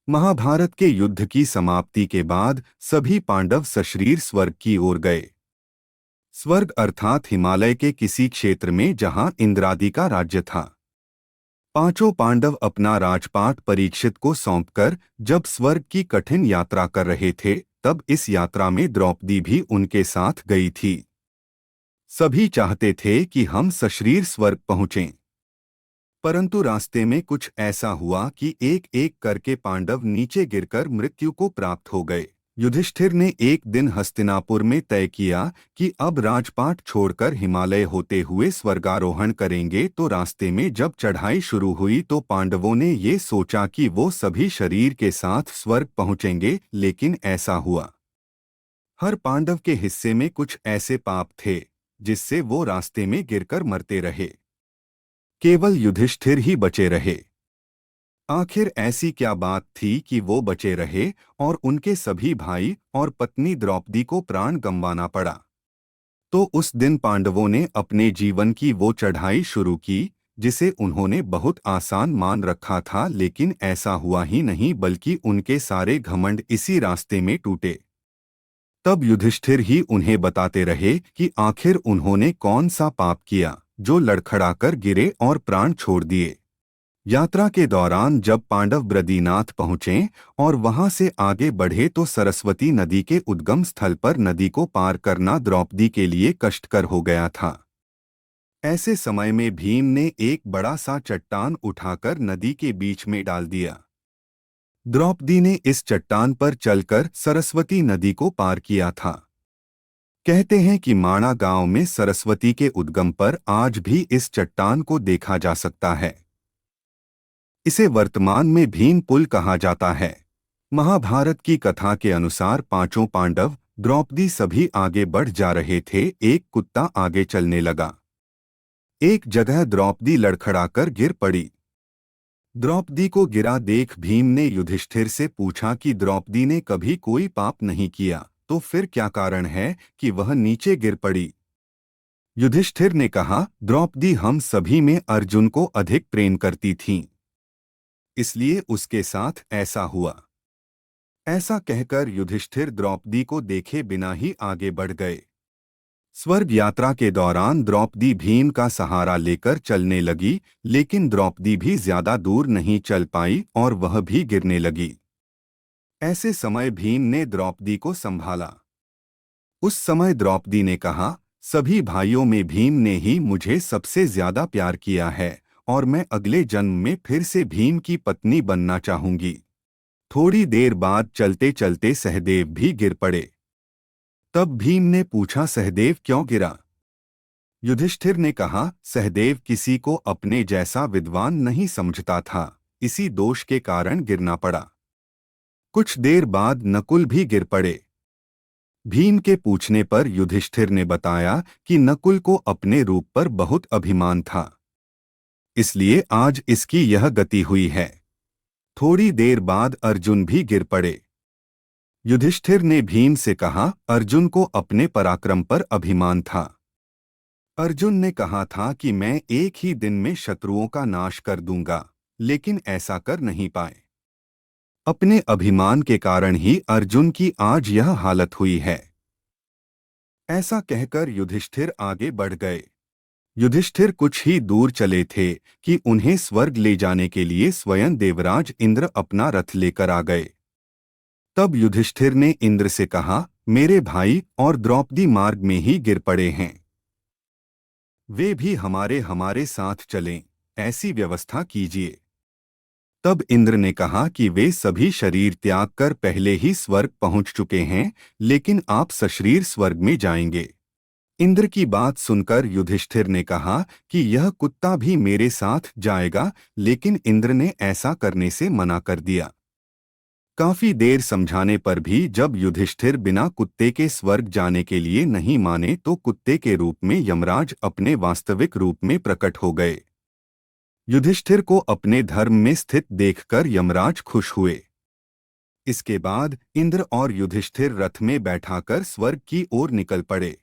महाभारत के युद्ध की समाप्ति के बाद सभी पांडव सशरीर स्वर्ग की ओर गए। स्वर्ग अर्थात हिमालय के किसी क्षेत्र में जहां इंद्रादि का राज्य था। पांचों पांडव अपना राजपाट परीक्षित को सौंपकर जब स्वर्ग की कठिन यात्रा कर रहे थे, तब इस यात्रा में द्रौपदी भी उनके साथ गई थी। सभी चाहते थे कि हम सशरीर स्वर्ग पहुंचें, परंतु रास्ते में कुछ ऐसा हुआ कि एक एक करके पांडव नीचे गिरकर मृत्यु को प्राप्त हो गए। युधिष्ठिर ने एक दिन हस्तिनापुर में तय किया कि अब राजपाट छोड़कर हिमालय होते हुए स्वर्गारोहण करेंगे। तो रास्ते में जब चढ़ाई शुरू हुई तो पांडवों ने ये सोचा कि वो सभी शरीर के साथ स्वर्ग पहुंचेंगे, लेकिन ऐसा हुआ। हर पांडव के हिस्से में कुछ ऐसे पाप थे जिससे वो रास्ते में गिरकर मरते रहे। केवल युधिष्ठिर ही बचे रहे। आखिर ऐसी क्या बात थी कि वो बचे रहे और उनके सभी भाई और पत्नी द्रौपदी को प्राण गंवाना पड़ा। तो उस दिन पांडवों ने अपने जीवन की वो चढ़ाई शुरू की जिसे उन्होंने बहुत आसान मान रखा था, लेकिन ऐसा हुआ ही नहीं, बल्कि उनके सारे घमंड इसी रास्ते में टूटे। तब युधिष्ठिर ही उन्हें बताते रहे कि आखिर उन्होंने कौन सा पाप किया जो लड़खड़ाकर गिरे और प्राण छोड़ दिए। यात्रा के दौरान जब पांडव बद्रीनाथ पहुंचे और वहां से आगे बढ़े तो सरस्वती नदी के उद्गम स्थल पर नदी को पार करना द्रौपदी के लिए कष्टकर हो गया था। ऐसे समय में भीम ने एक बड़ा सा चट्टान उठाकर नदी के बीच में डाल दिया। द्रौपदी ने इस चट्टान पर चलकर सरस्वती नदी को पार किया था। कहते हैं कि माणा गांव में सरस्वती के उद्गम पर आज भी इस चट्टान को देखा जा सकता है। इसे वर्तमान में भीम पुल कहा जाता है। महाभारत की कथा के अनुसार पांचों पांडव, द्रौपदी सभी आगे बढ़ जा रहे थे। एक कुत्ता आगे चलने लगा। एक जगह द्रौपदी लड़खड़ाकर गिर पड़ी। द्रौपदी को गिरा देख भीम ने युधिष्ठिर से पूछा कि द्रौपदी ने कभी कोई पाप नहीं किया, तो फिर क्या कारण है कि वह नीचे गिर पड़ी। युधिष्ठिर ने कहा, द्रौपदी हम सभी में अर्जुन को अधिक प्रेम करती थीं, इसलिए उसके साथ ऐसा हुआ। ऐसा कहकर युधिष्ठिर द्रौपदी को देखे बिना ही आगे बढ़ गए। स्वर्ग यात्रा के दौरान द्रौपदी भीम का सहारा लेकर चलने लगी, लेकिन द्रौपदी भी ज्यादा दूर नहीं चल पाई और वह भी गिरने लगी। ऐसे समय भीम ने द्रौपदी को संभाला। उस समय द्रौपदी ने कहा, सभी भाइयों में भीम ने ही मुझे सबसे ज्यादा प्यार किया है और मैं अगले जन्म में फिर से भीम की पत्नी बनना चाहूंगी। थोड़ी देर बाद चलते चलते सहदेव भी गिर पड़े। तब भीम ने पूछा, सहदेव क्यों गिरा? युधिष्ठिर ने कहा, सहदेव किसी को अपने जैसा विद्वान नहीं समझता था, इसी दोष के कारण गिरना पड़ा। कुछ देर बाद नकुल भी गिर पड़े। भीम के पूछने पर युधिष्ठिर ने बताया कि नकुल को अपने रूप पर बहुत अभिमान था, इसलिए आज इसकी यह गति हुई है। थोड़ी देर बाद अर्जुन भी गिर पड़े। युधिष्ठिर ने भीम से कहा, अर्जुन को अपने पराक्रम पर अभिमान था। अर्जुन ने कहा था कि मैं एक ही दिन में शत्रुओं का नाश कर दूंगा, लेकिन ऐसा कर नहीं पाए। अपने अभिमान के कारण ही अर्जुन की आज यह हालत हुई है। ऐसा कहकर युधिष्ठिर आगे बढ़ गए। युधिष्ठिर कुछ ही दूर चले थे कि उन्हें स्वर्ग ले जाने के लिए स्वयं देवराज इंद्र अपना रथ लेकर आ गए। तब युधिष्ठिर ने इंद्र से कहा, मेरे भाई और द्रौपदी मार्ग में ही गिर पड़े हैं, वे भी हमारे साथ चलें, ऐसी व्यवस्था कीजिए। तब इंद्र ने कहा कि वे सभी शरीर त्याग कर पहले ही स्वर्ग पहुंच चुके हैं, लेकिन आप सशरीर स्वर्ग में जाएंगे। इंद्र की बात सुनकर युधिष्ठिर ने कहा कि यह कुत्ता भी मेरे साथ जाएगा, लेकिन इंद्र ने ऐसा करने से मना कर दिया। काफी देर समझाने पर भी जब युधिष्ठिर बिना कुत्ते के स्वर्ग जाने के लिए नहीं माने तो कुत्ते के रूप में यमराज अपने वास्तविक रूप में प्रकट हो गए। युधिष्ठिर को अपने धर्म में स्थित देखकर यमराज खुश हुए। इसके बाद इंद्र और युधिष्ठिर रथ में बैठाकर स्वर्ग की ओर निकल पड़े।